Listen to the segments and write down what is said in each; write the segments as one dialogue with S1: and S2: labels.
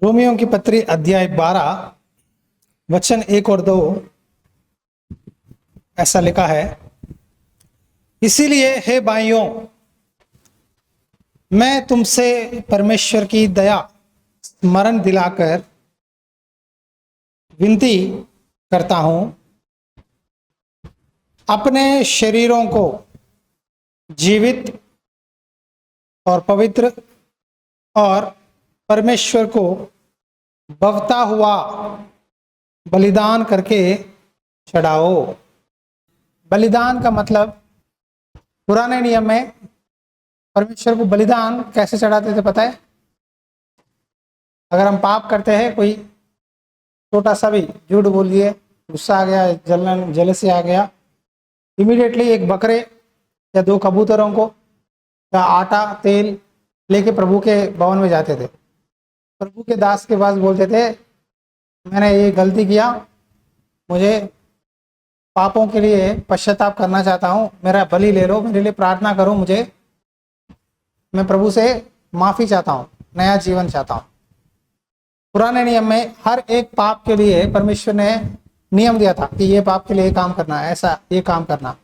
S1: Romeo की पत्री अध्याय 12 वचन 1 और 2 ऐसा लिखा है। इसीलिए हे भाइयों, मैं तुमसे परमेश्वर की दया स्मरण दिलाकर विनती करता हूं, अपने शरीरों को जीवित और पवित्र और परमेश्वर को बवता हुआ बलिदान करके चढ़ाओ। बलिदान का मतलब पुराने नियम में परमेश्वर को बलिदान कैसे चढ़ाते थे पता है? अगर हम पाप करते हैं, कोई छोटा सा भी झूठ बोल दिए, गुस्सा आ गया, जलन जलसी आ गया, इमीडिएटली एक बकरे या 2 कबूतरों को या आटा तेल लेके प्रभु के भवन में जाते थे। प्रभु के दास के पास बोलते थे, मैंने ये गलती किया, मुझे पापों के लिए पश्चाताप करना चाहता हूँ, मेरा बलि ले लो, मेरे लिए प्रार्थना करो, मैं प्रभु से माफ़ी चाहता हूँ, नया जीवन चाहता हूँ। पुराने नियम में हर एक पाप के लिए परमेश्वर ने नियम दिया था कि ये पाप के लिए ये काम करना है, ऐसा ये काम करना।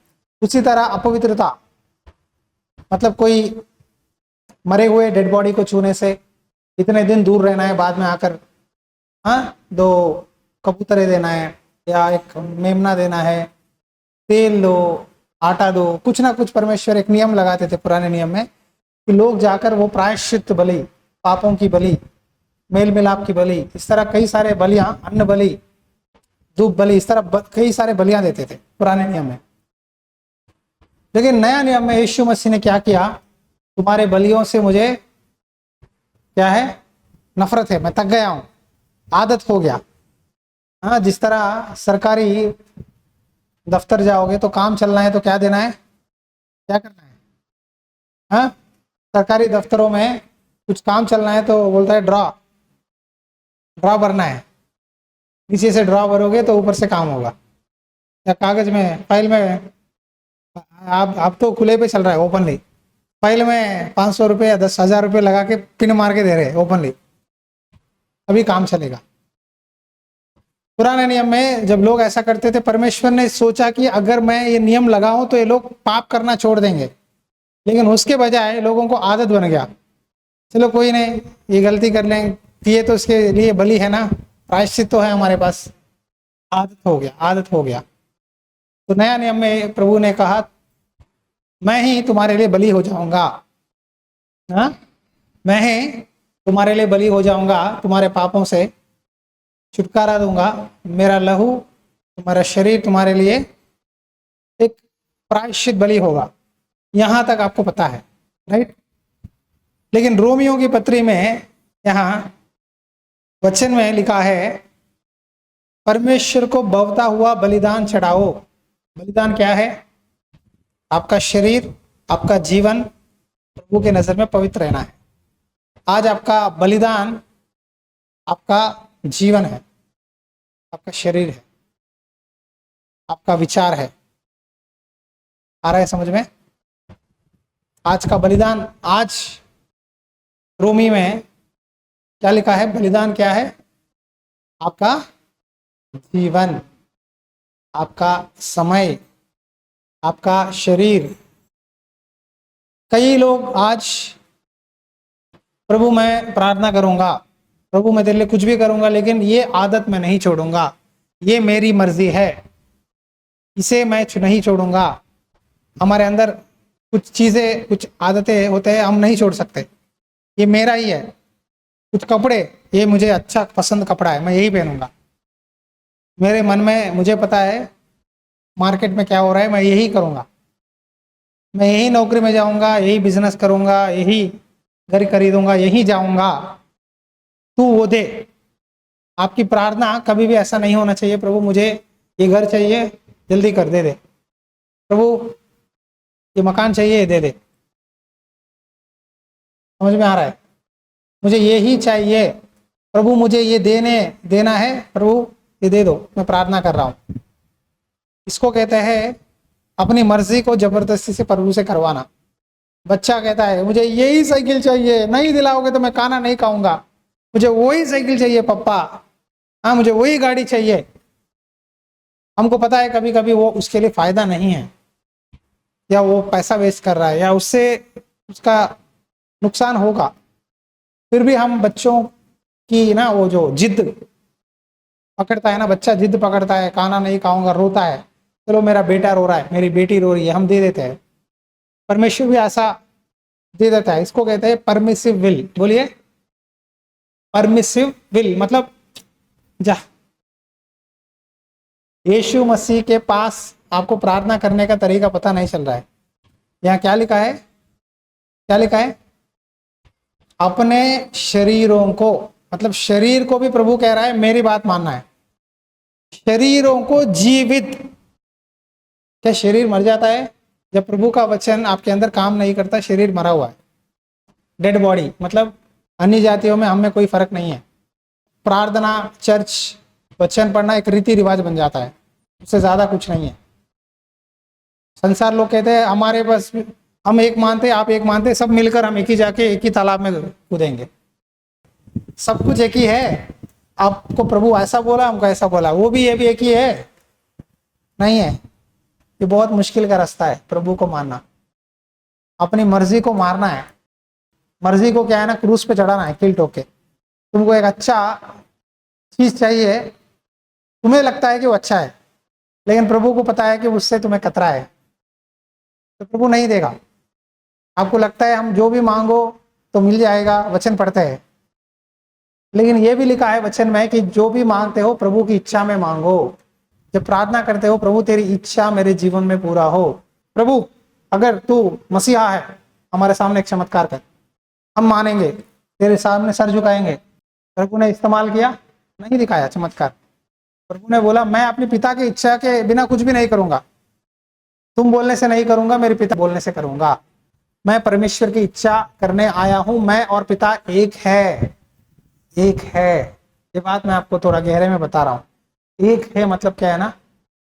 S1: उसी तरह अपवित्रता मतलब कोई मरे हुए डेड बॉडी को छूने से इतने दिन दूर रहना है, बाद में आकर 2 कबूतरे देना है या एक मेमना देना है, तेल दो, आटा दो, कुछ ना कुछ परमेश्वर एक नियम लगाते थे पुराने नियम में कि लोग जाकर वो प्रायश्चित बलि, पापों की बलि, मेल मिलाप की बलि, इस तरह कई सारे बलियां, अन्न बलि, धूप बलि, इस तरह कई सारे बलियां देते थे पुराने नियम में। लेकिन नया नियम में यीशु मसीह ने क्या किया? तुम्हारे बलियों से मुझे क्या है? नफरत है, मैं थक गया हूं, आदत हो गया। जिस तरह सरकारी दफ्तर जाओगे तो काम चलना है तो क्या देना है, क्या करना है? सरकारी दफ्तरों में कुछ काम चलना है तो बोलता है ड्रा भरना है, नीचे से ड्रा भरोगे तो ऊपर से काम होगा। या कागज में, फाइल में, आप तो खुले पे चल रहा है ओपनली, फाइल में 500 रुपये या 10,000 रुपये लगा के पिन मार के दे रहे ओपनली, अभी काम चलेगा। पुराने नियम में जब लोग ऐसा करते थे, परमेश्वर ने सोचा कि अगर मैं ये नियम लगाऊं तो ये लोग पाप करना छोड़ देंगे, लेकिन उसके बजाय लोगों को आदत बन गया, चलो कोई नहीं, ये गलती कर लें, पिए तो इसके लिए बलि है ना, प्रायश्चित तो है हमारे पास, आदत हो गया। तो नया नियम में प्रभु ने कहा, मैं ही तुम्हारे लिए बलि हो जाऊंगा, मैं ही तुम्हारे लिए बलि हो जाऊंगा, तुम्हारे पापों से छुटकारा दूंगा, मेरा लहू, तुम्हारा शरीर तुम्हारे लिए एक प्रायश्चित बलि होगा। यहां तक आपको पता है, राइट? लेकिन रोमियो की पत्री में यहां वचन में लिखा है, परमेश्वर को बवता हुआ बलिदान चढ़ाओ। बलिदान क्या है? आपका शरीर, आपका जीवन प्रभु के नजर में पवित्र रहना है। आज आपका बलिदान आपका जीवन है, आपका शरीर है, आपका विचार है। आ रहा है समझ में? आज का बलिदान, आज रोमी में क्या लिखा है? बलिदान क्या है? आपका जीवन, आपका समय, आपका शरीर। कई लोग आज, प्रभु मैं प्रार्थना करूंगा, प्रभु मैं तेरे लिए कुछ भी करूंगा, लेकिन ये आदत मैं नहीं छोड़ूंगा, ये मेरी मर्जी है, इसे मैं नहीं छोड़ूंगा। हमारे अंदर कुछ चीज़ें, कुछ आदतें होते हैं, हम नहीं छोड़ सकते, ये मेरा ही है। कुछ कपड़े, ये मुझे अच्छा पसंद कपड़ा है, मैं यही पहनूंगा। मेरे मन में, मुझे पता है मार्केट में क्या हो रहा है, मैं यही करूंगा, मैं यही नौकरी में जाऊंगा, यही बिजनेस करूंगा, यही घर खरीदूंगा, यही जाऊंगा। तू वो दे। आपकी प्रार्थना कभी भी ऐसा नहीं होना चाहिए, प्रभु मुझे ये घर चाहिए, जल्दी कर दे, प्रभु ये मकान चाहिए, दे दे। समझ में आ रहा है? मुझे ये ही चाहिए, प्रभु मुझे ये देना है, प्रभु ये दे दो, मैं प्रार्थना कर रहा हूँ। इसको कहते हैं अपनी मर्जी को जबरदस्ती से प्रभु से करवाना। बच्चा कहता है मुझे यही साइकिल चाहिए, नहीं दिलाओगे तो मैं खाना नहीं खाऊंगा, मुझे वही साइकिल चाहिए पापा, हाँ मुझे वही गाड़ी चाहिए। हमको पता है कभी कभी वो उसके लिए फायदा नहीं है, या वो पैसा वेस्ट कर रहा है, या उससे उसका नुकसान होगा, फिर भी हम बच्चों की ना वो जो जिद पकड़ता है ना, बच्चा जिद पकड़ता है, खाना नहीं खाऊंगा, रोता है, चलो मेरा बेटा रो रहा है, मेरी बेटी रो रही है, हम दे देते हैं। परमेश्वर भी ऐसा दे देता है, इसको कहते हैं परमिसिव विल। बोलिए, परमिसिव विल मतलब जा। यीशु मसीह के पास आपको प्रार्थना करने का तरीका पता नहीं चल रहा है। यहाँ क्या लिखा है, क्या लिखा है? अपने शरीरों को, मतलब शरीर को भी प्रभु कह रहा है मेरी बात मानना है, शरीरों को जीवित। क्या शरीर मर जाता है जब प्रभु का वचन आपके अंदर काम नहीं करता? शरीर मरा हुआ है, डेड बॉडी। मतलब अन्य जातियों में हमें कोई फर्क नहीं है, प्रार्थना, चर्च, वचन पढ़ना एक रीति रिवाज बन जाता है, उससे ज्यादा कुछ नहीं है। संसार लोग कहते हैं हमारे बस, हम एक मानते, आप एक मानते, सब मिलकर हम एक ही जाके एक ही तालाब में कूदेंगे, सब कुछ एक ही है। आपको प्रभु ऐसा बोला, हमको ऐसा बोला, वो भी ये भी एक ही है, नहीं है। ये बहुत मुश्किल का रास्ता है प्रभु को मानना। अपनी मर्जी को मारना है। मर्जी को क्या है ना, क्रूस पे चढ़ाना है, किल ठोक के। तुमको एक अच्छा चीज चाहिए, तुम्हें लगता है कि वो अच्छा है, लेकिन प्रभु को पता है कि उससे तुम्हें खतरा है, तो प्रभु नहीं देगा। आपको लगता है हम जो भी मांगो तो मिल जाएगा, वचन पढ़ते हैं, लेकिन ये भी लिखा है वचन में कि जो भी मांगते हो प्रभु की इच्छा में मांगो। जब प्रार्थना करते हो, प्रभु तेरी इच्छा मेरे जीवन में पूरा हो। प्रभु अगर तू मसीहा है, हमारे सामने एक चमत्कार कर, हम मानेंगे, तेरे सामने सर झुकाएंगे। प्रभु ने इस्तेमाल किया, नहीं दिखाया चमत्कार। प्रभु ने बोला मैं अपने पिता की इच्छा के बिना कुछ भी नहीं करूंगा, तुम बोलने से नहीं करूंगा, मेरे पिता बोलने से करूंगा। मैं परमेश्वर की इच्छा करने आया हूं, मैं और पिता एक है, एक है। ये बात मैं आपको थोड़ा गहरे में बता रहा हूं। एक है मतलब क्या है ना,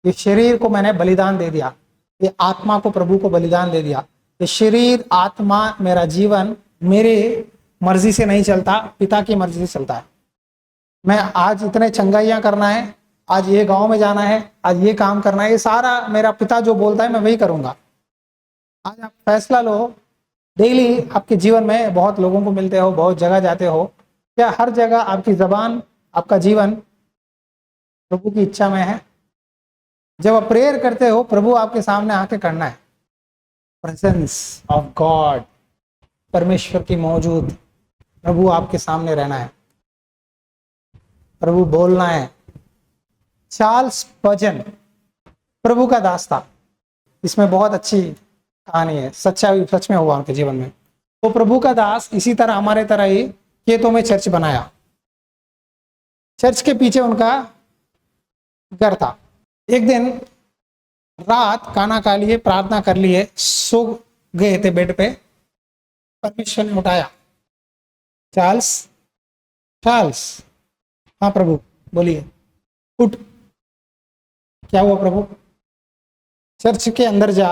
S1: ये शरीर को मैंने बलिदान दे दिया, ये आत्मा को प्रभु को बलिदान दे दिया। ये शरीर, आत्मा, मेरा जीवन मेरे मर्जी से नहीं चलता, पिता की मर्जी से चलता है। मैं आज इतने चंगाइयां करना है, आज ये गांव में जाना है, आज ये काम करना है, ये सारा मेरा पिता जो बोलता है मैं वही करूंगा। आज आप फैसला लो। डेली आपके जीवन में बहुत लोगों को मिलते हो, बहुत जगह जाते हो, क्या हर जगह आपकी जबान, आपका जीवन प्रभु की इच्छा में है? जब आप प्रेयर करते हो, प्रभु आपके सामने आके करना है, प्रेजेंस ऑफ गॉड, परमेश्वर की मौजूद, प्रभु आपके सामने रहना है, प्रभु बोलना है। चार्ल्स स्पर्जन प्रभु का दास था, इसमें बहुत अच्छी कहानी है, सच में हुआ उनके जीवन में। तो प्रभु का दास इसी तरह हमारे तरह ही खेतों में चर्च बनाया। चर्च के पीछे उनका घर था। एक दिन रात खाना खा लिए, प्रार्थना कर लिए, सो गए थे बेड पे, परमेश्वर ने उठाया, चार्ल्स, चार्ल्स, हाँ प्रभु बोलिए, उठ। क्या हुआ प्रभु? चर्च के अंदर जा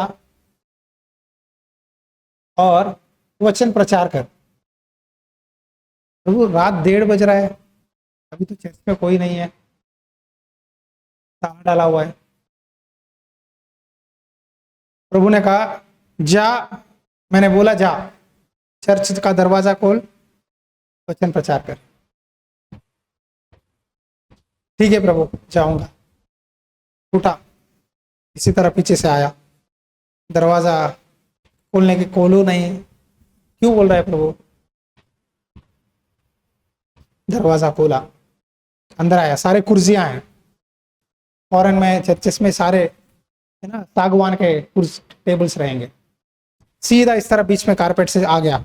S1: और वचन प्रचार कर। प्रभु रात 1:30 बज रहा है, अभी तो चर्च में कोई नहीं है, ताला डाला हुआ है। प्रभु ने कहा जा, मैंने बोला जा, चर्च का दरवाजा खोल, वचन प्रचार कर। ठीक है प्रभु, जाऊंगा। उठा, इसी तरह पीछे से आया, दरवाजा खोलने की खोलू नहीं, क्यों बोल रहा है प्रभु? दरवाजा खोला, अंदर आया, सारे कुर्सियां हैं, फॉरेन में चर्चेस में सारे है ना सागवान के कुर्स टेबल्स रहेंगे। सीधा इस तरह बीच में कारपेट से आ गया,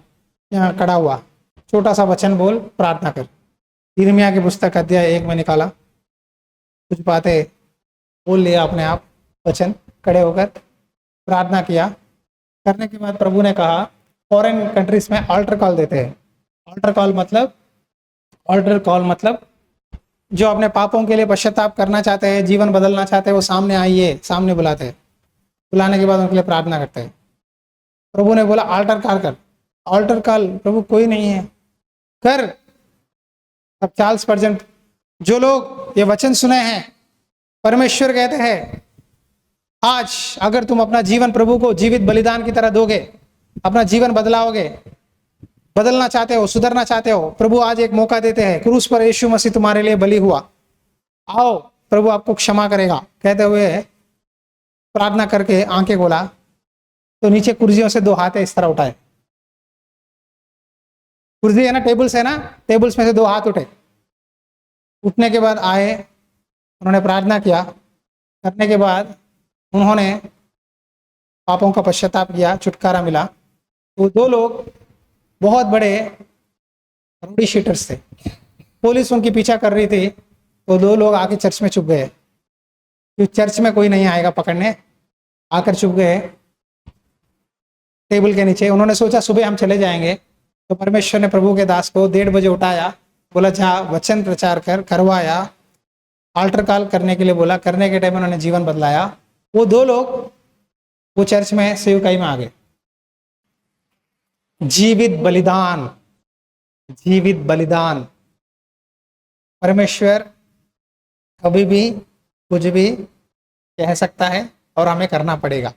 S1: यहाँ खड़ा हुआ, छोटा सा वचन बोल, प्रार्थना कर। यिर्मयाह की पुस्तक अध्याय 1 में निकाला, कुछ बातें बोल लिया अपने आप, वचन, खड़े होकर प्रार्थना किया। करने के बाद प्रभु ने कहा, फॉरेन कंट्रीज में ऑल्टर कॉल देते हैं। ऑल्टर कॉल मतलब जो अपने पापों के लिए पश्चाताप करना चाहते हैं, जीवन बदलना चाहते हैं, वो सामने आइए, सामने बुलाते हैं। बुलाने के बाद उनके लिए प्रार्थना करते हैं। प्रभु ने बोला ऑल्टर कॉल कर। ऑल्टर कॉल, प्रभु कोई नहीं है, कर। तब चार्ल्स स्पर्जन, जो लोग ये वचन सुने हैं, परमेश्वर कहते हैं आज अगर तुम अपना जीवन प्रभु को जीवित बलिदान की तरह दोगे, अपना जीवन बदलाओगे, बदलना चाहते हो, सुधरना चाहते हो, प्रभु आज एक मौका देते हैं। क्रूस पर यीशु मसीह तुम्हारे लिए बलि हुआ, आओ प्रभु आपको क्षमा करेगा। कहते हुए प्रार्थना करके आंखें खोला तो नीचे कुर्सियों से 2 हाथ इस तरह उठाए। कुर्सी है ना, टेबल्स है ना, टेबल्स में से 2 हाथ उठे। उठने के बाद आए, उन्होंने प्रार्थना किया। करने के बाद उन्होंने पापों का पश्चाताप किया, छुटकारा मिला। तो 2 लोग बहुत बड़े राउडी शीटर्स थे, पुलिस उनकी पीछा कर रही थी। तो 2 लोग आके चर्च में छुप गए, क्योंकि चर्च में कोई नहीं आएगा पकड़ने। आकर छुप गए टेबल के नीचे। उन्होंने सोचा सुबह हम चले जाएंगे। तो परमेश्वर ने प्रभु के दास को 1:30 बजे उठाया, बोला जा वचन प्रचार करवाया, आल्टर कॉल करने के लिए बोला। करने के टाइम उन्होंने जीवन बदलाया। वो 2 लोग वो चर्च में सेवकाई में आ गए। जीवित बलिदान, जीवित बलिदान। परमेश्वर कभी भी कुछ भी कह सकता है और हमें करना पड़ेगा।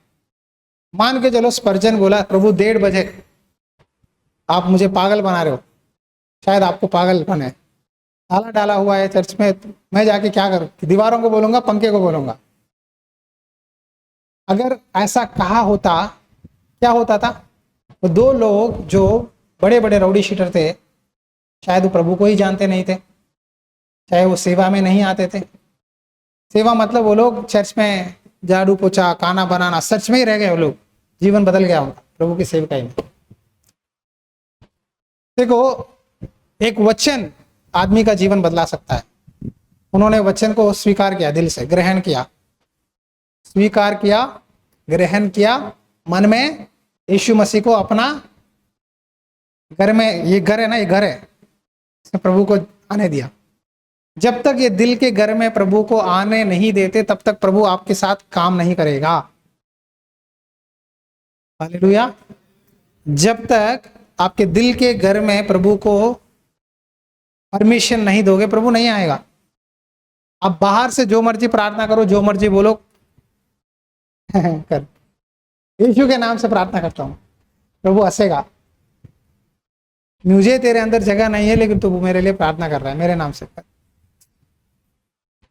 S1: मान के चलो स्पर्जन बोला प्रभु 1:30 बजे आप मुझे पागल बना रहे हो, शायद आपको पागल बने, ताला डाला हुआ है चर्च में, मैं जाके क्या करूं? दीवारों को बोलूंगा, पंखे को बोलूंगा? अगर ऐसा कहा होता, क्या होता था? वो 2 लोग जो बड़े बड़े राउडी शीटर थे, शायद वो प्रभु को ही जानते नहीं थे, चाहे वो सेवा में नहीं आते थे। सेवा मतलब वो लोग चर्च में झाड़ू पोछा, खाना बनाना, सच में ही रह गए वो लोग, जीवन बदल गया उनका प्रभु की सेवकाई में। देखो, एक वचन आदमी का जीवन बदला सकता है। उन्होंने वचन को स्वीकार किया, दिल से ग्रहण किया, स्वीकार किया, ग्रहण किया, मन में यीशु मसीह को अपना घर में, ये घर है ना, ये घर है, इसने प्रभु को आने दिया। जब तक ये दिल के घर में प्रभु को आने नहीं देते, तब तक प्रभु आपके साथ काम नहीं करेगा। हालेलुया। जब तक आपके दिल के घर में प्रभु को परमिशन नहीं दोगे, प्रभु नहीं आएगा। आप बाहर से जो मर्जी प्रार्थना करो, जो मर्जी बोलो कर, यीशु के नाम से प्रार्थना करता हूं, प्रभु हंसेगा। मुझे तेरे अंदर जगह नहीं है, लेकिन तू मेरे लिए प्रार्थना कर रहा है, मेरे नाम से कर।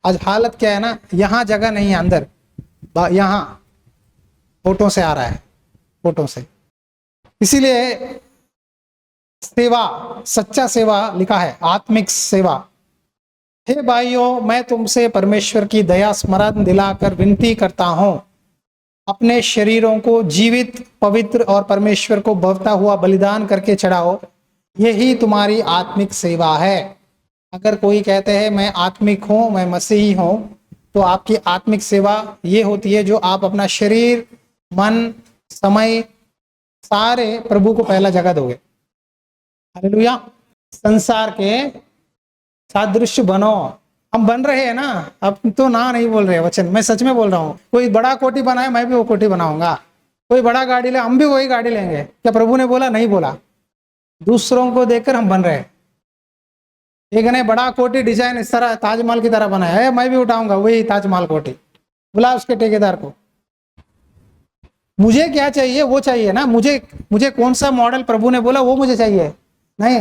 S1: आज हालत क्या है ना, यहां जगह नहीं है अंदर, यहां फोटो से आ रहा है, फोटो से। इसीलिए सेवा, सच्चा सेवा लिखा है, आत्मिक सेवा। हे भाइयों, मैं तुमसे परमेश्वर की दया स्मरण दिलाकर विनती करता हूं, अपने शरीरों को जीवित, पवित्र और परमेश्वर को भवता हुआ बलिदान करके चढ़ाओ, यही तुम्हारी आत्मिक सेवा है। अगर कोई कहते हैं मैं आत्मिक हूं, मैं मसीही हूं, तो आपकी आत्मिक सेवा ये होती है जो आप अपना शरीर, मन, समय सारे प्रभु को पहला जगह दोगे। हालेलुया। संसार के सादृश्य बनो। हम बन रहे हैं ना, अब तो ना नहीं बोल रहे वचन, मैं सच में बोल रहा हूँ। कोई बड़ा कोठी बनाए, मैं भी वो कोठी बनाऊंगा। कोई बड़ा गाड़ी ले, हम भी वही गाड़ी लेंगे। क्या प्रभु ने बोला? नहीं बोला। दूसरों को देखकर हम बन रहे हैं। एक ने बड़ा कोठी डिजाइन इस तरह ताजमहल की तरह बनाया है, मैं भी उठाऊंगा वही ताजमहल कोठी। बुला उसके ठेकेदार को। मुझे क्या चाहिए? वो चाहिए ना। मुझे कौन सा मॉडल प्रभु ने बोला वो मुझे चाहिए, नहीं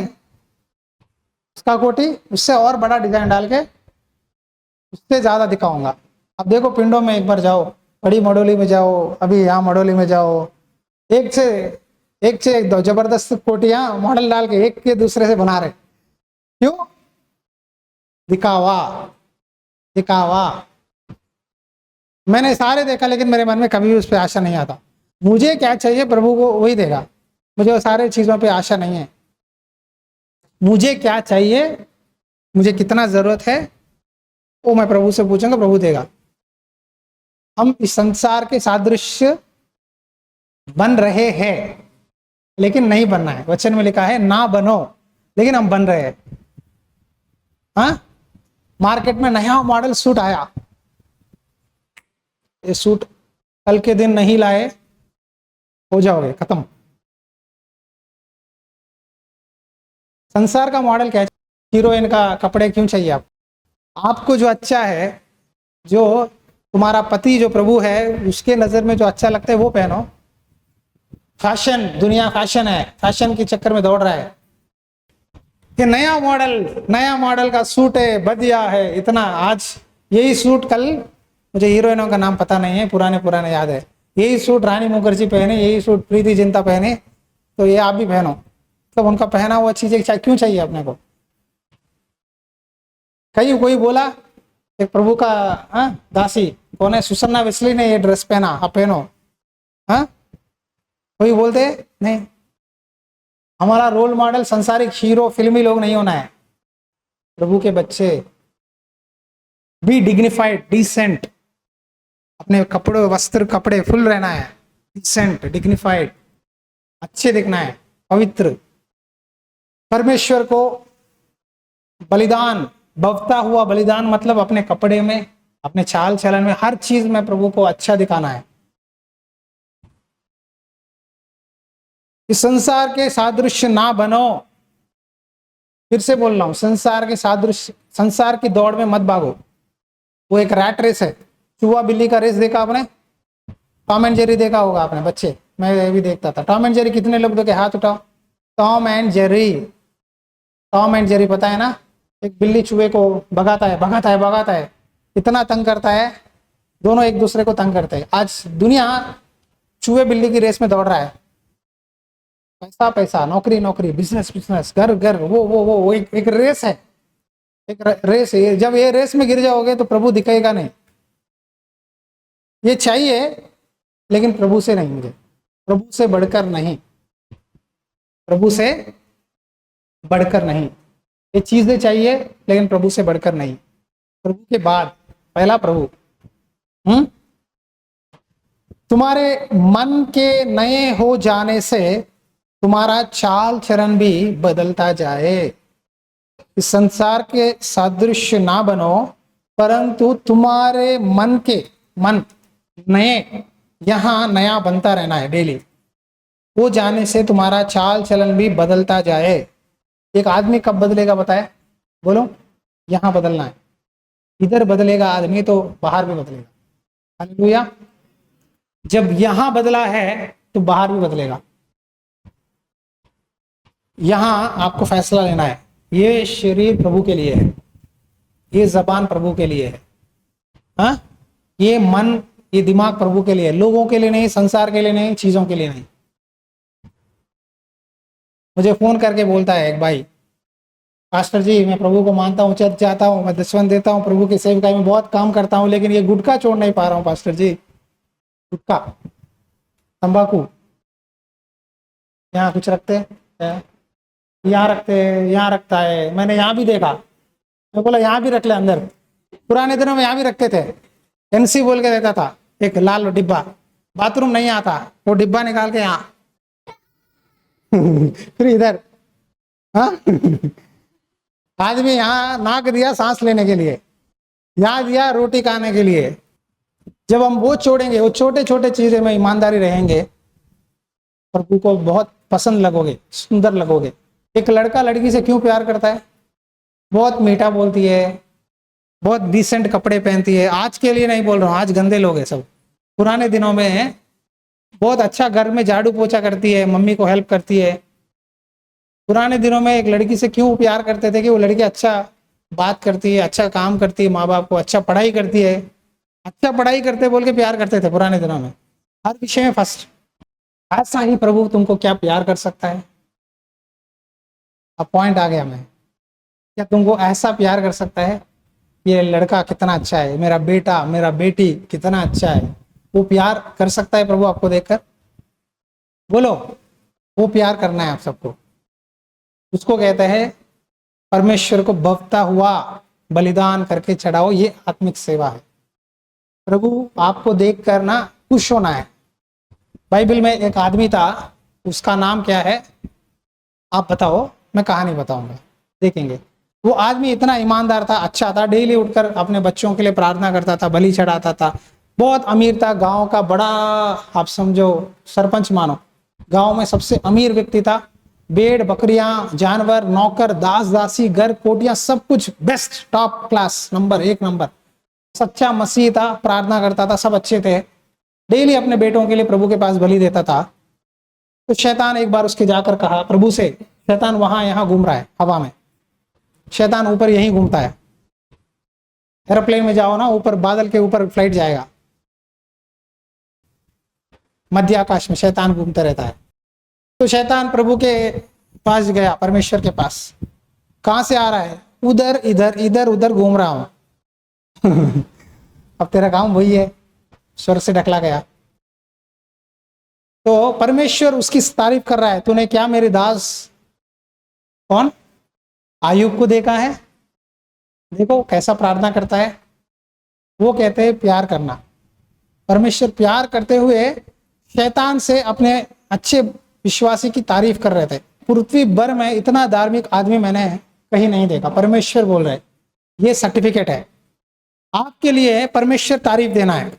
S1: उसका कोठी उससे और बड़ा डिजाइन डाल के उससे ज्यादा दिखाऊंगा। अब देखो, पिंडों में एक बार जाओ, बड़ी मडोली में जाओ, अभी यहाँ मडोली में जाओ, एक से एक जबरदस्त कोटियां मॉडल डाल के एक के दूसरे से बना रहे। क्यों? दिखावा, दिखावा। मैंने सारे देखा, लेकिन मेरे मन में कभी भी उस पर आशा नहीं आता। मुझे क्या चाहिए प्रभु को वही देगा। मुझे वो सारे चीजों पे आशा नहीं है। मुझे क्या चाहिए, मुझे कितना जरूरत है, वो मैं प्रभु से पूछूंगा, प्रभु देगा। हम इस संसार के सादृश्य बन रहे हैं, लेकिन नहीं बनना है। वचन में लिखा है ना बनो, लेकिन हम बन रहे हैं। हाँ, मार्केट में नया मॉडल सूट आया, ये सूट कल के दिन नहीं लाए हो जाओगे खत्म। संसार का मॉडल क्या है? हीरोइन का कपड़े क्यों चाहिए आपको जो अच्छा है, जो तुम्हारा पति जो प्रभु है उसके नजर में जो अच्छा लगता है वो पहनो। फैशन, दुनिया फैशन है, फैशन के चक्कर में दौड़ रहा है। ये नया मॉडल का सूट है, बढ़िया है इतना, आज यही सूट, कल मुझे हीरोइनों का नाम पता नहीं है, पुराने याद है, यही सूट रानी मुखर्जी पहने, यही सूट प्रीति जिंटा पहने, तो ये आप भी पहनो। तो उनका पहना हुआ चीजें क्यों चाहिए अपने को? कहीं कोई बोला एक प्रभु का दासी कौन है, सुसन्ना वेस्ली ने ये ड्रेस पहना, आप पहनो। हाँ, कोई बोलते नहीं। हमारा रोल मॉडल संसारिक हीरो फिल्मी लोग नहीं होना है, प्रभु के बच्चे। बी डिग्निफाइड, डिसेंट, अपने कपड़े वस्त्र कपड़े फुल रहना है, डिसेंट डिग्निफाइड, अच्छे दिखना है, पवित्र। परमेश्वर को बलिदान, बवता हुआ बलिदान मतलब अपने कपड़े में, अपने चाल चलन में, हर चीज में प्रभु को अच्छा दिखाना है। इस संसार के सादृश्य ना बनो। फिर से बोल रहा हूं, संसार के सादृश्य, संसार की दौड़ में मत भागो। वो एक रैट रेस है, चूहा बिल्ली का रेस देखा आपने? टॉम एंड जेरी देखा होगा आपने, बच्चे, मैं भी देखता था। टॉम एंड जेरी, कितने लोग देखे हाथ उठाओ। Tom and Jerry, Tom and Jerry पता है ना? एक बिल्ली चूहे को भगाता है, इतना तंग करता है, दोनों एक दूसरे को तंग करते हैं। आज दुनिया चूहे बिल्ली की रेस में दौड़ रहा है। पैसा, नौकरी, बिजनेस, घर, वो एक रेस है, एक रेस है। जब ये रेस में गिर जाओगे तो प्रभु दिखेगा नहीं। ये चाहिए लेकिन प्रभु से नहीं, मुझे प्रभु से बढ़कर नहीं, प्रभु से बढ़कर नहीं। ये चीजें चाहिए लेकिन प्रभु से बढ़कर नहीं। प्रभु के बाद पहला प्रभु। तुम्हारे मन के नए हो जाने से तुम्हारा चाल चरण भी बदलता जाए। इस संसार के सादृश्य ना बनो, परंतु तुम्हारे मन नए, यहां नया बनता रहना है डेली। वो जाने से तुम्हारा चाल चलन भी बदलता जाए। एक आदमी कब बदलेगा बताए? बोलो, यहां बदलना है। इधर बदलेगा आदमी तो बाहर भी बदलेगा। हालेलुया। जब यहां बदला है तो बाहर भी बदलेगा। यहां आपको फैसला लेना है, ये शरीर प्रभु के लिए है, ये जबान प्रभु के लिए है, हाँ, ये मन, ये दिमाग प्रभु के लिए है, लोगों के लिए नहीं, संसार के लिए नहीं, चीजों के लिए नहीं। मुझे फोन करके बोलता है एक भाई, पास्टर जी मैं प्रभु को मानता हूँ, चर्च जाता हूँ, मैं दसवन देता हूँ, प्रभु की सेवकाई में बहुत काम करता हूँ, लेकिन ये गुटखा छोड़ नहीं पा रहा हूँ पास्टर जी। गुटखा, तंबाकू, यहाँ कुछ रखते हैं, यहाँ रखते, यहाँ रखता है, मैंने यहाँ भी देखा। मैं बोला यहाँ भी रख ले अंदर। पुराने दिनों में यहाँ भी रखते थे, एनसी बोल के देता था, एक लाल डिब्बा, बाथरूम नहीं आता, वो डिब्बा निकाल के यहाँ फिर इधर, हाँ आदमी यहाँ नाक दिया सांस लेने के लिए, यहाँ दिया रोटी खाने के लिए। जब हम वो छोड़ेंगे, वो छोटे छोटे चीजें में ईमानदारी रहेंगे, प्रभु को बहुत पसंद लगोगे, सुंदर लगोगे। एक लड़का लड़की से क्यों प्यार करता है? बहुत मीठा बोलती है, बहुत डिसेंट कपड़े पहनती है। आज के लिए नहीं बोल रहा हूँ, आज गंदे लोग हैं सब। पुराने दिनों में बहुत अच्छा घर में झाड़ू पोछा करती है, मम्मी को हेल्प करती है। पुराने दिनों में एक लड़की से क्यों प्यार करते थे कि वो लड़की अच्छा बात करती है, अच्छा काम करती है, माँ बाप को अच्छा पढ़ाई करती है, अच्छा पढ़ाई करते बोल के प्यार करते थे पुराने दिनों में, हर विषय में फर्स्ट। ऐसा ही प्रभु तुमको क्या प्यार कर सकता है? अब पॉइंट आ गया मैं, क्या तुमको ऐसा प्यार कर सकता है? ये लड़का कितना अच्छा है, मेरा बेटा मेरा बेटी कितना अच्छा है, वो प्यार कर सकता है प्रभु आपको देखकर? बोलो, वो प्यार करना है आप सबको। उसको कहते हैं परमेश्वर को बवता हुआ बलिदान करके चढ़ाओ, ये आत्मिक सेवा है। प्रभु आपको देखकर ना खुश होना है। बाइबल में एक आदमी था, उसका नाम क्या है आप बताओ? मैं कहानी बताऊंगा, देखेंगे। वो आदमी इतना ईमानदार था, अच्छा था, डेली उठकर अपने बच्चों के लिए प्रार्थना करता था, बलि चढ़ाता था, बहुत अमीर था, गांव का बड़ा, आप समझो सरपंच मानो, गांव में सबसे अमीर व्यक्ति था। भेड़ बकरियां, जानवर, नौकर, दास दासी, घर कोटियां, सब कुछ best, top class, number 1 number. सच्चा मसीह था, प्रार्थना करता था, सब अच्छे थे, डेली अपने बेटों के लिए प्रभु के पास बलि देता था। तो शैतान एक बार उसके जाकर कहा प्रभु से, शैतान वहां यहां घूम रहा है हवा में, शैतान ऊपर यहीं घूमता है, एरोप्लेन में जाओ ना, ऊपर बादल के ऊपर फ्लाइट जाएगा, मध्य आकाश में शैतान घूमता रहता है। तो शैतान प्रभु के पास गया, परमेश्वर के पास। कहां से आ रहा है? उधर इधर इधर उधर घूम रहा हूं। अब तेरा काम वही है, स्वर्ग से ढकला गया। तो परमेश्वर उसकी तारीफ कर रहा है, तूने क्या मेरे दास कौन आयुब को देखा है? देखो कैसा प्रार्थना करता है। वो कहते हैं प्यार करना। परमेश्वर प्यार करते हुए शैतान से अपने अच्छे विश्वासी की तारीफ कर रहे थे। पृथ्वी भर में इतना धार्मिक आदमी मैंने कहीं नहीं देखा। परमेश्वर बोल रहे, ये सर्टिफिकेट है आपके लिए, परमेश्वर तारीफ देना है।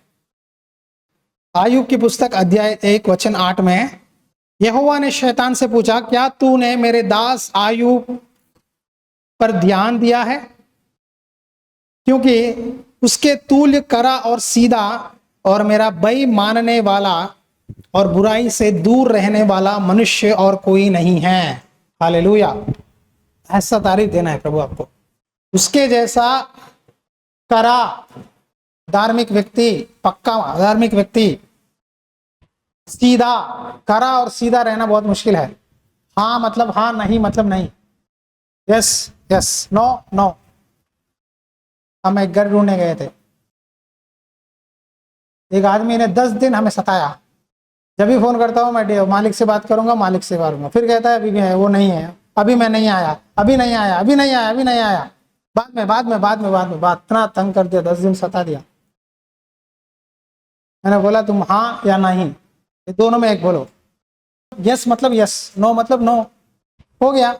S1: आयुब की पुस्तक अध्याय 1 वचन 8 में यहोवा ने शैतान से पूछा, क्या तूने मेरे दास आयुब पर ध्यान दिया है? क्योंकि उसके तुल्य करा और सीधा और मेरा भय मानने वाला और बुराई से दूर रहने वाला मनुष्य और कोई नहीं है। हालेलुया। ऐसा तारीफ देना है प्रभु आपको। उसके जैसा करा धार्मिक व्यक्ति, पक्का धार्मिक व्यक्ति, सीधा, करा और सीधा रहना बहुत मुश्किल है। हाँ मतलब हाँ, नहीं मतलब नहीं, यस यस, नो नो। हम एक घर ढूंढने गए थे, एक आदमी ने 10 दिन हमें सताया। जब भी फोन करता हूँ मैं मालिक से बात करूंगा, मालिक से करूंगा, फिर कहता है अभी भी है, वो नहीं है, अभी मैं नहीं आया, अभी नहीं आया, अभी नहीं आया, अभी नहीं आया, बाद में बाद में बाद में बाद में। बात इतना तंग कर दिया, 10 दिन सता दिया। मैंने बोला तुम हाँ या नहीं, ये दोनों में एक बोलो। यस मतलब यस, नो मतलब नो, हो गया।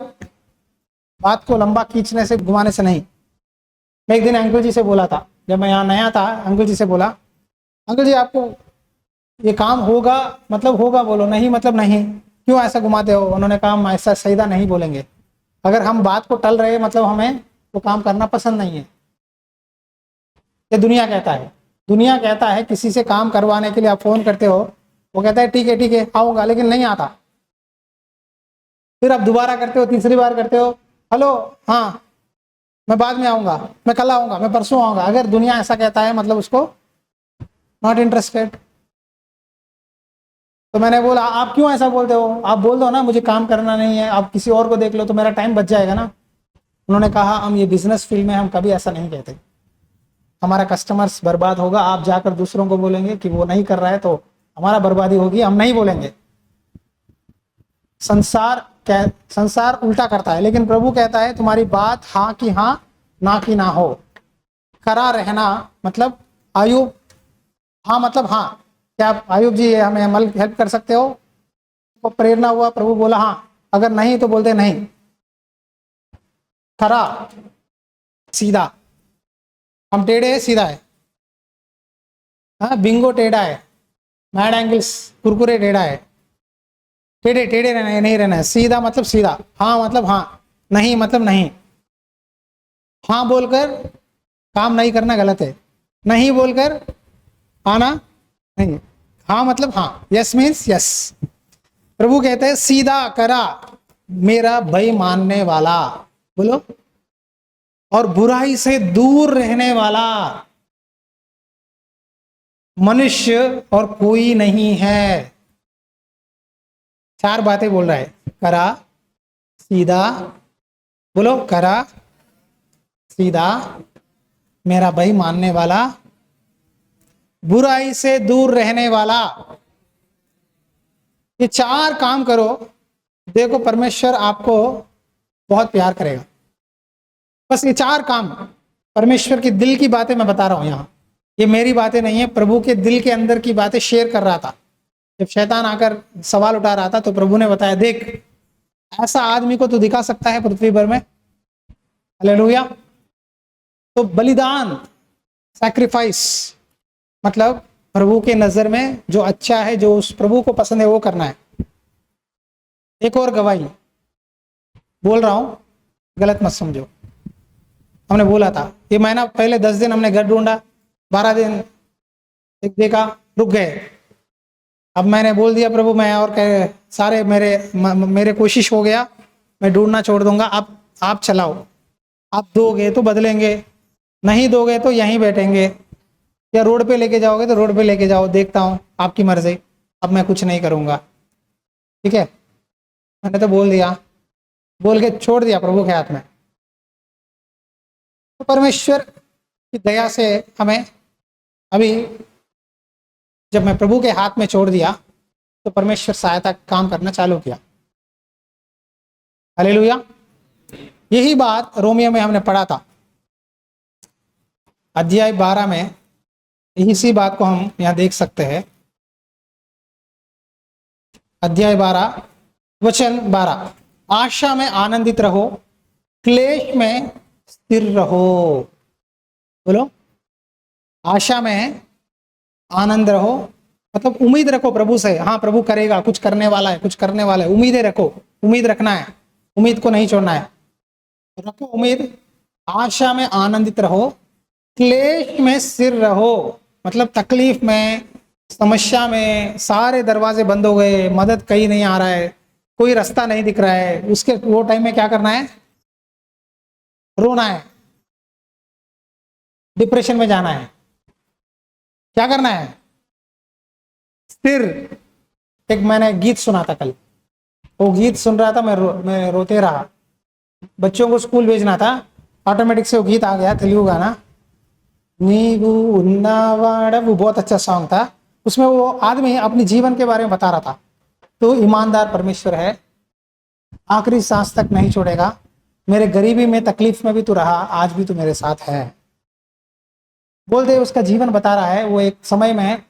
S1: बात को लंबा खींचने से, घुमाने से नहीं। मैं एक दिन अंकल जी से बोला था, जब मैं यहाँ नया था, अंकल जी से बोला, अंकल जी आपको ये काम होगा मतलब होगा बोलो, नहीं मतलब नहीं, क्यों ऐसा घुमाते हो? उन्होंने कहा हम ऐसा सीधा नहीं बोलेंगे, अगर हम बात को टल रहे मतलब हमें वो काम करना पसंद नहीं है। ये दुनिया कहता है, दुनिया कहता है किसी से काम करवाने के लिए आप फोन करते हो, वो कहता है ठीक है आऊँगा, लेकिन नहीं आता। फिर आप दोबारा करते हो, तीसरी बार करते हो, हेलो हाँ मैं बाद में आऊँगा, मैं कल आऊँगा, मैं परसों आऊँगा। अगर दुनिया ऐसा कहता है मतलब उसको नॉट इंटरेस्टेड। तो मैंने बोला आप क्यों ऐसा बोलते हो? आप बोल दो ना मुझे काम करना नहीं है, आप किसी और को देख लो तो मेरा टाइम बच जाएगा ना। उन्होंने कहा हम ये बिजनेस फील्ड में हम कभी ऐसा नहीं कहते, हमारा कस्टमर्स बर्बाद होगा, आप जाकर दूसरों को बोलेंगे कि वो नहीं कर रहा है तो हमारा बर्बादी होगी, हम नहीं बोलेंगे। संसार उल्टा करता है, लेकिन प्रभु कहता है तुम्हारी बात हाँ की हाँ, ना की ना हो। करा रहना मतलब आयुब, हाँ मतलब हाँ। क्या आप आयुब जी हमें हेल्प कर सकते हो? तो प्रेरणा हुआ, प्रभु बोला हाँ, अगर नहीं तो बोलते नहीं। खरा सीधा, हम टेढ़े है सीधा है, हाँ बिंगो टेढ़ा है, मैड एंगल्स कुरकुरे टेढ़ा है। टेढ़े टेढ़े रहना है, नहीं रहना है। सीधा मतलब सीधा, हाँ मतलब हाँ, नहीं मतलब नहीं। हाँ बोलकर काम नहीं करना गलत है, नहीं बोलकर आना नहीं। हाँ मतलब हाँ, यस मीन्स यस। प्रभु कहते हैं सीधा करा मेरा भय मानने वाला, बोलो, और बुराई से दूर रहने वाला मनुष्य और कोई नहीं है। 4 बातें बोल रहा है, करा सीधा, बोलो करा सीधा, मेरा भय मानने वाला, बुराई से दूर रहने वाला। ये 4 काम करो, देखो परमेश्वर आपको बहुत प्यार करेगा। बस ये 4 काम, परमेश्वर के दिल की बातें मैं बता रहा हूं यहाँ, ये मेरी बातें नहीं है, प्रभु के दिल के अंदर की बातें शेयर कर रहा था। जब शैतान आकर सवाल उठा रहा था तो प्रभु ने बताया, देख ऐसा आदमी को तू दिखा सकता है पृथ्वी भर में? हालेलुया। तो बलिदान, सैक्रिफाइस मतलब प्रभु के नजर में जो अच्छा है, जो उस प्रभु को पसंद है वो करना है। एक और गवाही, बोल रहा हूँ, गलत मत समझो। हमने बोला था ये महीना पहले 10 दिन हमने घर ढूंढा, 12 दिन एक देखा, रुक गए। अब मैंने बोल दिया प्रभु मैं और कह सारे मेरे कोशिश हो गया, मैं ढूंढना छोड़ दूंगा, आप चलाओ। आप दोगे तो बदलेंगे, नहीं दोगे तो यहीं बैठेंगे, या रोड पे लेके जाओगे तो रोड पे लेके जाओ, देखता हूँ आपकी मर्जी, अब मैं कुछ नहीं करूंगा। ठीक है, मैंने तो बोल दिया, बोल के छोड़ दिया प्रभु के हाथ में। तो परमेश्वर की दया से हमें अभी जब मैं प्रभु के हाथ में छोड़ दिया तो परमेश्वर सहायता काम करना चालू किया। हालेलुया। यही बात रोमियो में हमने पढ़ा था, अध्याय 12 में इसी बात को हम यहां देख सकते हैं। अध्याय 12 वचन 12, आशा में आनंदित रहो, क्लेश में स्थिर रहो। बोलो, आशा में आनंद रहो, मतलब उम्मीद रखो प्रभु से। हाँ प्रभु करेगा, कुछ करने वाला है, कुछ करने वाला है, उम्मीदें रखो, उम्मीद रखना है, उम्मीद को नहीं छोड़ना है, रखो उम्मीद। आशा में आनंदित रहो, क्लेश में स्थिर रहो, मतलब तकलीफ में, समस्या में, सारे दरवाजे बंद हो गए, मदद कहीं नहीं आ रहा है, कोई रास्ता नहीं दिख रहा है, उसके वो टाइम में क्या करना है? रोना है, डिप्रेशन में जाना है, क्या करना है? स्थिर। एक मैंने गीत सुना था कल, वो गीत सुन रहा था, मैं रोते रहा। बच्चों को स्कूल भेजना था, ऑटोमेटिक से वो गीत आ गया, तेलुगु गाना, नीगू उन्नावाड़, वो बहुत अच्छा सॉन्ग था। उसमें वो आदमी अपने जीवन के बारे में बता रहा था। तो ईमानदार परमेश्वर है, आखिरी सांस तक नहीं छोड़ेगा, मेरे गरीबी में, तकलीफ में भी तू रहा, आज भी तू मेरे साथ है। बोल दे, उसका जीवन बता रहा है। वो एक समय में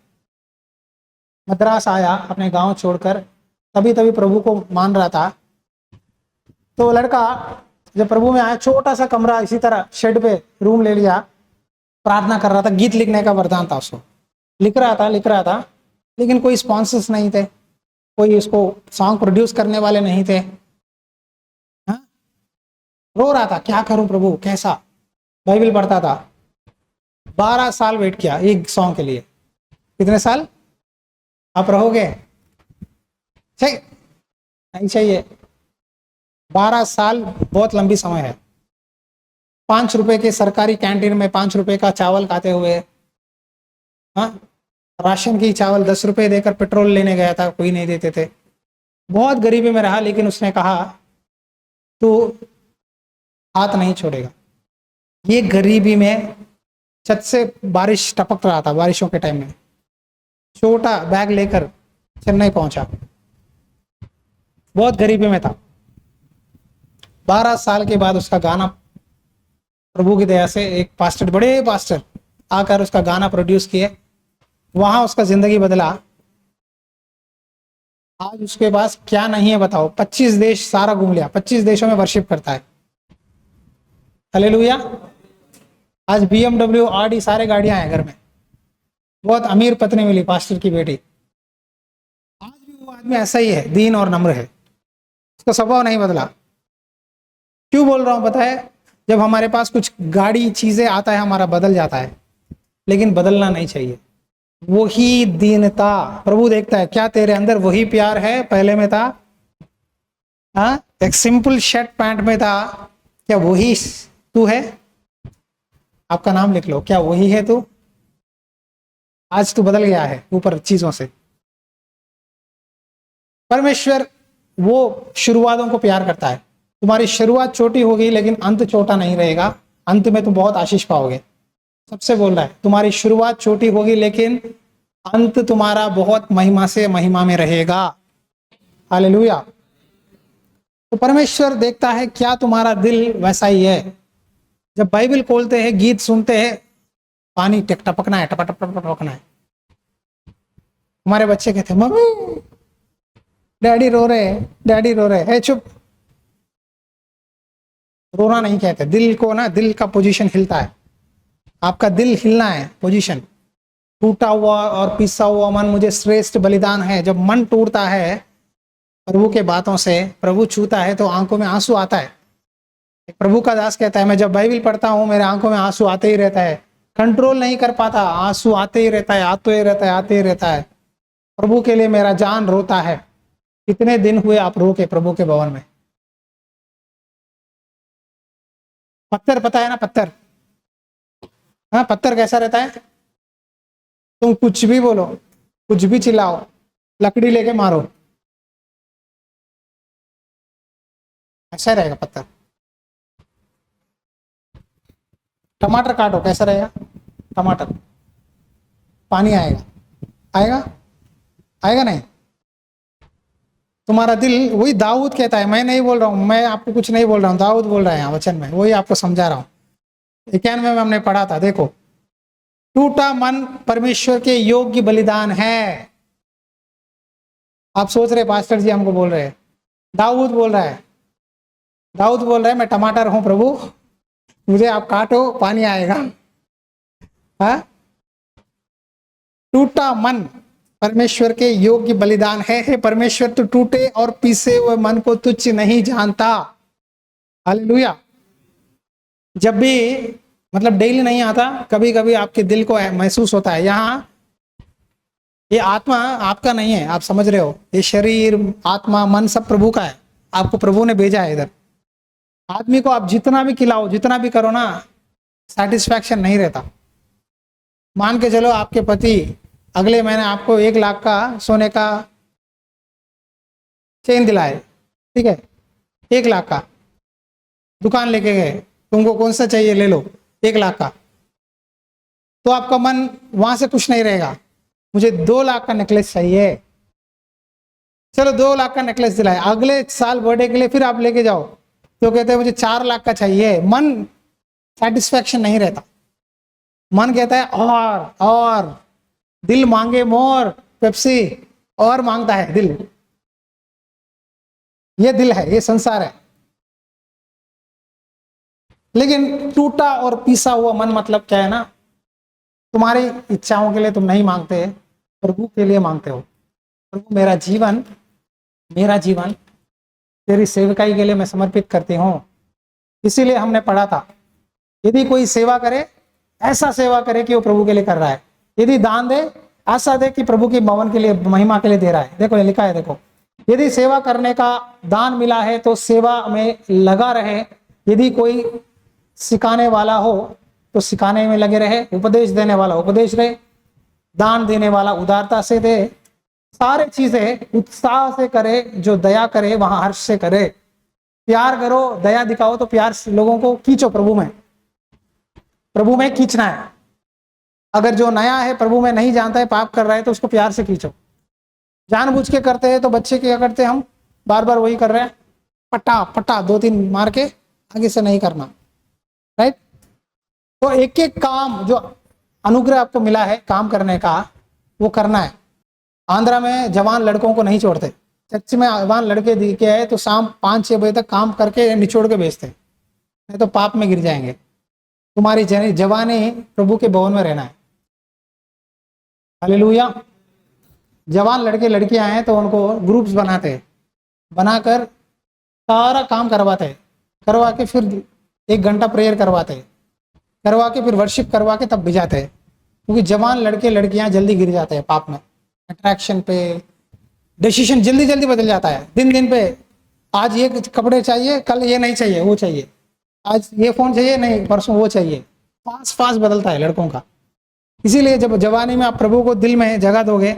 S1: मद्रास आया अपने गांव छोड़कर, तभी प्रभु को मान रहा था। तो लड़का जब प्रभु में आया, छोटा सा कमरा इसी तरह शेड पे रूम ले लिया, प्रार्थना कर रहा था, गीत लिखने का वरदान था उसको, लिख रहा था, लेकिन कोई स्पॉन्सर्स नहीं थे, कोई उसको सॉन्ग प्रोड्यूस करने वाले नहीं थे। हाँ? रो रहा था, क्या करूं प्रभु, कैसा? बाइबल पढ़ता था। 12 साल वेट किया एक सॉन्ग के लिए। कितने साल आप रहोगे? चाहिए नहीं चाहिए? 12 साल बहुत लंबी समय है। 5 रुपए के सरकारी कैंटीन में 5 रुपए का चावल खाते हुए, हाँ, राशन की चावल 10 रुपए देकर पेट्रोल लेने गया था, कोई नहीं देते थे, बहुत गरीबी में रहा। लेकिन उसने कहा तू हाथ नहीं छोड़ेगा। ये गरीबी में छत से बारिश टपक रहा था, बारिशों के टाइम में छोटा बैग लेकर चेन्नई पहुंचा, बहुत गरीबी में था। 12 साल के बाद उसका गाना प्रभु की दया से एक पास्टर, बड़े पास्टर आकर उसका गाना प्रोड्यूस किए, वहां उसका जिंदगी बदला। आज उसके पास क्या नहीं है बताओ, 25 देश सारा घूम लिया, 25 देशों में वर्शिप करता है। हालेलुया। आज BMW, आडी सारे गाड़ियां हैं घर में, बहुत अमीर पत्नी मिली, पास्टर की बेटी। आज भी वो आदमी ऐसा ही है, दीन और नम्र है, उसका स्वभाव नहीं बदला। क्यों बोल रहा हूं पता है? जब हमारे पास कुछ गाड़ी चीजें आता है, हमारा बदल जाता है, लेकिन बदलना नहीं चाहिए। वही दीनता प्रभु देखता है, क्या तेरे अंदर वही प्यार है पहले में था? हाँ, एक सिंपल शर्ट पैंट में था, क्या वही तू है? आपका नाम लिख लो, क्या वही है तू? आज तू बदल गया है ऊपर चीजों से। परमेश्वर वो शुरुआतों को प्यार करता है। तुम्हारी शुरुआत छोटी होगी लेकिन अंत छोटा नहीं रहेगा, अंत में तुम बहुत आशीष पाओगे। सबसे बोल रहा है, तुम्हारी शुरुआत छोटी होगी लेकिन अंत तुम्हारा बहुत महिमा से महिमा में रहेगा। हालेलुया। तो परमेश्वर देखता है क्या तुम्हारा दिल वैसा ही है। जब बाइबल खोलते हैं, गीत सुनते हैं, पानी टपकना है, टपकना है। हमारे बच्चे कहते हैं मम्मी डैडी रो रहे हैं, डैडी रो रहे हैं। चुप, रोना नहीं कहते, दिल को ना, दिल का पोजीशन हिलता है, आपका दिल हिलना है, पोजीशन। टूटा हुआ और पिसा हुआ मन मुझे श्रेष्ठ बलिदान है। जब मन टूटता है प्रभु के बातों से प्रभु छूता है तो आंखों में आंसू आता है। एक प्रभु का दास कहता है, मैं जब बाइबल पढ़ता हूँ मेरे आंखों में आंसू आते ही रहता है, कंट्रोल नहीं कर पाता, आंसू आते ही रहता है, आते ही रहता है, आते ही रहता है। प्रभु के लिए मेरा जान रोता है। कितने दिन हुए आप रो के प्रभु के भवन में? पत्थर, पता है ना पत्थर? हाँ, पत्थर कैसा रहता है? तुम कुछ भी बोलो, कुछ भी चिल्लाओ, लकड़ी लेके मारो, ऐसा रहेगा पत्थर। टमाटर काटो, कैसा रहेगा टमाटर? पानी आएगा, आएगा, आएगा नहीं? तुम्हारा दिल, वही दाऊद कहता है, मैं नहीं बोल रहा हूं, मैं आपको कुछ नहीं बोल रहा हूं, दाऊद बोल रहा है यहाँ वचन में, वही आपको समझा रहा हूं। 91 में हमने पढ़ा था, देखो, टूटा मन परमेश्वर के योग्य बलिदान है। आप सोच रहे पास्टर जी हमको बोल रहे हैं, दाऊद बोल रहा है, दाऊद बोल रहा है मैं टमाटर हूं प्रभु, मुझे आप काटो, पानी आएगा। हाँ, टूटा मन परमेश्वर के योग्य बलिदान है। हे परमेश्वर, तो टूटे और पीसे हुए मन को तुच्छ नहीं जानता। हालेलुया। जब भी, मतलब डेली नहीं आता, कभी कभी आपके दिल को महसूस होता है, यहाँ ये आत्मा आपका नहीं है, आप समझ रहे हो, ये शरीर, आत्मा, मन सब प्रभु का है, आपको प्रभु ने भेजा है इधर। आदमी को आप जितना भी खिलाओ, जितना भी करो ना, सेटिस्फैक्शन नहीं रहता। मान के चलो आपके पति अगले महीने आपको 1 लाख का सोने का चेन दिलाए, ठीक है, 1 लाख का, दुकान लेके गए, तुमको कौन सा चाहिए ले लो, 1 लाख का, तो आपका मन वहां से कुछ नहीं रहेगा, मुझे 2 लाख का नेकलेस चाहिए। चलो 2 लाख का नेकलेस दिलाए, अगले साल बर्थडे के लिए फिर आप लेके जाओ, तो कहते हैं मुझे 4 लाख का चाहिए। मन सेटिस्फैक्शन नहीं रहता, मन कहता है और दिल मांगे मोर, पेप्सी, और मांगता है दिल। ये दिल है, ये संसार है। लेकिन टूटा और पीसा हुआ मन मतलब क्या है ना, तुम्हारी इच्छाओं के लिए तुम नहीं मांगते, प्रभु के लिए मांगते हो। प्रभु मेरा जीवन तेरी सेवकाई के लिए मैं समर्पित करती हूँ। इसीलिए हमने पढ़ा था, यदि कोई सेवा करे, ऐसा सेवा करे कि वो प्रभु के लिए कर रहा है। यदि दान दे, ऐसा दे कि प्रभु की भवन के लिए, महिमा के लिए दे रहा है। देखो ये लिखा है, देखो, यदि सेवा करने का दान मिला है तो सेवा में लगा रहे। यदि कोई सिखाने वाला हो तो सिखाने में लगे रहे, उपदेश देने वाला उपदेश रहे, दान देने वाला उदारता से दे, सारे चीजें उत्साह से करे। जो दया करे वहां हर्ष से करे। प्यार करो, दया दिखाओ, तो प्यार से लोगों को खींचो प्रभु में, प्रभु में खींचना है। अगर जो नया है, प्रभु में नहीं जानता है, पाप कर रहा है, तो उसको प्यार से खींचो। जानबूझ के करते हैं तो बच्चे क्या करते हैं, हम बार बार वही कर रहे हैं, पटा पटा 2-3 मार के, आगे से नहीं करना, राइट। तो एक एक काम जो अनुग्रह आपको मिला है काम करने का, वो करना है। आंध्रा में जवान लड़कों को नहीं छोड़ते, चर्च में जवान लड़के दिखे आए तो शाम 5-6 बजे तक काम करके निचोड़ के बेचते, नहीं तो पाप में गिर जाएंगे। तुम्हारी जवानी प्रभु के भवन में रहना है। हालेलुया। जवान लड़के लड़कियां हैं तो उनको ग्रुप्स बनाते, बनाकर सारा काम करवाते, करवा के फिर 1 घंटा प्रेयर करवाते, करवा के फिर वर्शिप करवा के तब भिजाते हैं। क्योंकि जवान लड़के लड़कियां जल्दी गिर जाते हैं पाप में, अट्रैक्शन पे, डिसीजन जल्दी जल्दी बदल जाता है, दिन दिन पे। आज ये कपड़े चाहिए, कल ये नहीं चाहिए, वो चाहिए, आज ये फोन चाहिए, नहीं परसों वो चाहिए, फास्ट फास्ट बदलता है लड़कों का। इसीलिए जब जवानी में आप प्रभु को दिल में जगह दोगे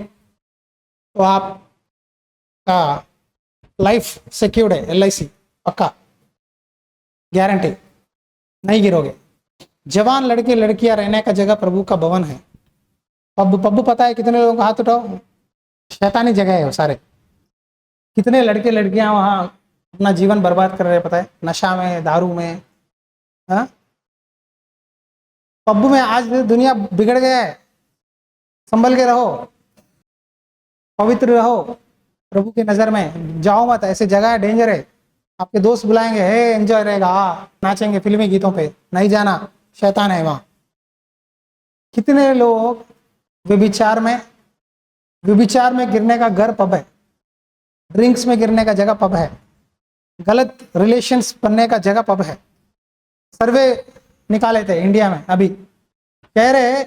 S1: तो आपका लाइफ सिक्योर्ड है, LIC पक्का, गारंटी, नहीं गिरोगे। जवान लड़के लड़कियां रहने का जगह प्रभु का भवन है। पब पता है कितने लोगों का हाथ उठाओ, शैतानी जगह है वो सारे। कितने लड़के लड़कियां वहां अपना जीवन बर्बाद कर रहे हैं, पता है, नशा में, दारू में। हाँ, पब में आज दुनिया बिगड़ गया है। संभल के रहो, पवित्र रहो, प्रभु की नजर में जाओ मत, ऐसे जगह है, डेंजर है। आपके दोस्त बुलाएंगे, हे एंजॉय रहेगा, नाचेंगे फिल्मी गीतों पे, नहीं जाना, शैतान है वहां। कितने लोग व्यभिचार में गिरने का घर पब है। ड्रिंक्स में गिरने का जगह पब है, गलत रिलेशंस बनने का जगह पब है। सर्वे निकाले थे इंडिया में अभी, कह रहे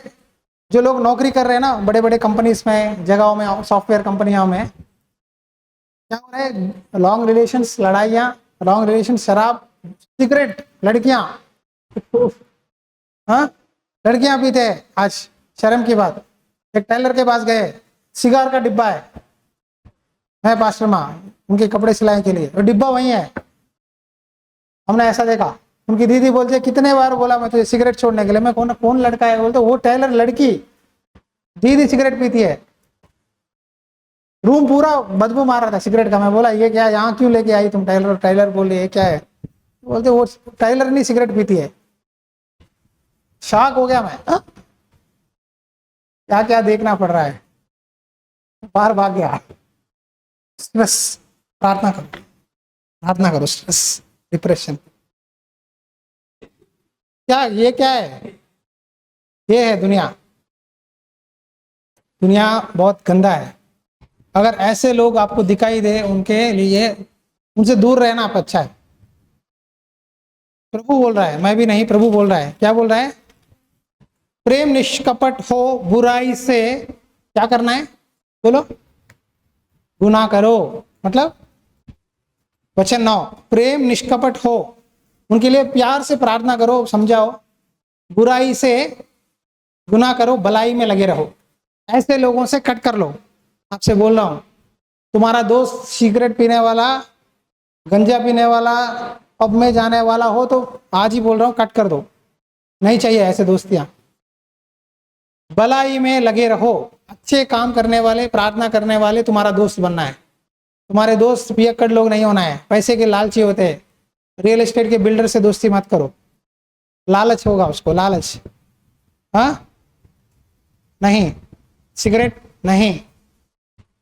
S1: जो लोग नौकरी कर रहे हैं ना बड़े बड़े कंपनीज में, जगहों में, सॉफ्टवेयर कंपनियों में, क्या हो रहा है, लॉन्ग रिलेशंस, लड़ाइयाँ, लॉन्ग रिलेशन, शराब, सिगरेट, लड़कियाँ, हाँ लड़कियाँ पीते हैं। आज शर्म की बात, एक टेलर के पास गए, सिगार का डिब्बा है पास्टर माँ उनके कपड़े सिलाने के लिए, और डिब्बा वही है। हमने ऐसा देखा, उनकी दीदी बोलती है कितने बार बोला मैं तुझे सिगरेट छोड़ने के लिए, मैं कौन लड़का है, बोलते वो टेलर लड़की, दीदी सिगरेट पीती है। रूम पूरा बदबू मार रहा था सिगरेट का। मैं बोला ये क्या है, यहाँ क्यों लेके आई तुम टेलर? टेलर बोले ये क्या है, बोलते वो टेलर नहीं सिगरेट पीती है। शॉक हो गया मैं, क्या क्या देखना पड़ रहा है, बाहर भाग गया। स्ट्रेस, प्रार्थना करो, प्रार्थना करो। स्ट्रेस, डिप्रेशन, क्या ये क्या है? ये है दुनिया। दुनिया बहुत गंदा है। अगर ऐसे लोग आपको दिखाई दे, उनके लिए उनसे दूर रहना आप अच्छा है। प्रभु बोल रहा है, मैं भी नहीं, प्रभु बोल रहा है। क्या बोल रहा है? प्रेम निष्कपट हो, बुराई से क्या करना है, बोलो, गुनाह करो। मतलब वचन 9, प्रेम निष्कपट हो, उनके लिए प्यार से प्रार्थना करो, समझाओ, बुराई से गुनाह करो, भलाई में लगे रहो। ऐसे लोगों से कट कर लो। आपसे बोल रहा हूं, तुम्हारा दोस्त सिगरेट पीने वाला, गंजा पीने वाला, पब में जाने वाला हो तो आज ही बोल रहा हूं कट कर दो, नहीं चाहिए ऐसे दोस्तियां। भलाई में लगे रहो, अच्छे काम करने वाले, प्रार्थना करने वाले तुम्हारा दोस्त बनना है। तुम्हारे दोस्त पियक्कड़ लोग नहीं होना है, पैसे के लालची होते हैं। रियल एस्टेट के बिल्डर से दोस्ती मत करो, लालच होगा उसको, लालच। हाँ नहीं, सिगरेट नहीं।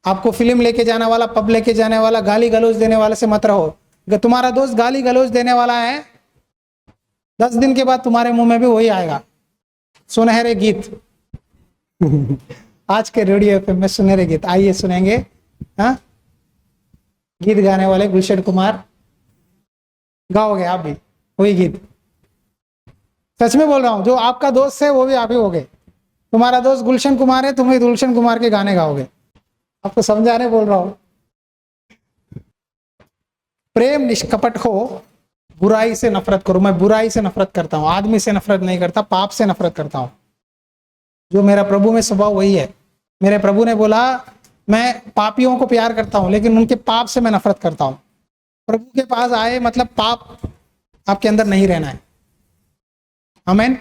S1: आपको फिल्म लेके जाने वाला, पब लेके जाने वाला, गाली गलौज देने वाले से मत रहो। अगर तुम्हारा दोस्त गाली गलौज देने वाला है, 10 दिन के बाद तुम्हारे मुंह में भी वही आएगा, सुनहरे गीत। आज के रेडियो पे में सुनहरे गीत, आइए सुनेंगे। हाँ, गीत गाने वाले गुलशन कुमार, गाओगे आप भी वही गीत? सच में बोल रहा हूं, जो आपका दोस्त है वो भी आप ही होगे। तुम्हारा दोस्त गुलशन कुमार है, तुम भी गुलशन कुमार के गाने गाओगे। आपको समझाने बोल रहा हूं। प्रेम निष्कपट हो, बुराई से नफरत करो। मैं बुराई से नफरत करता हूं, आदमी से नफरत नहीं करता, पाप से नफरत करता हूं। जो मेरा प्रभु में स्वभाव वही है। मेरे प्रभु ने बोला मैं पापियों को प्यार करता हूं, लेकिन उनके पाप से मैं नफरत करता हूं। प्रभु के पास आए मतलब पाप आपके अंदर नहीं रहना है। आमीन।